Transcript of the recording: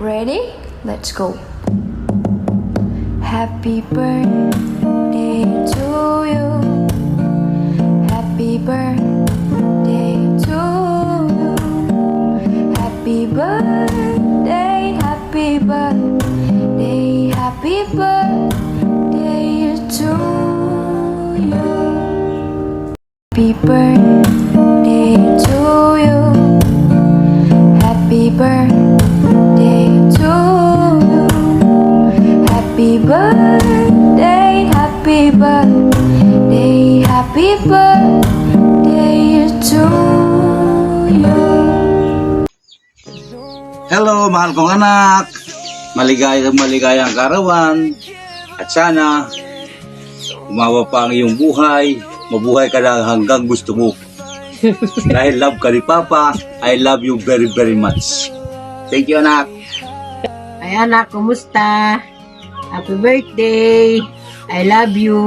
Ready? Let's go. Happy birthday to you. Happy birthday to you. Happy birthday, happy birthday, happy birthday to you. Happy birthday to you. Happy birthday to you. Happy birthday, happy birthday, happy birthday to you. Hello, mahal kong anak. Maligayang karawan. At sana, umawa pa ang iyong buhay. Mabuhay ka na hanggang gusto mo. Dahil love ka ni Papa, I love you very, very much. Thank you, anak. Ay anak, kumusta? Happy birthday! I love you!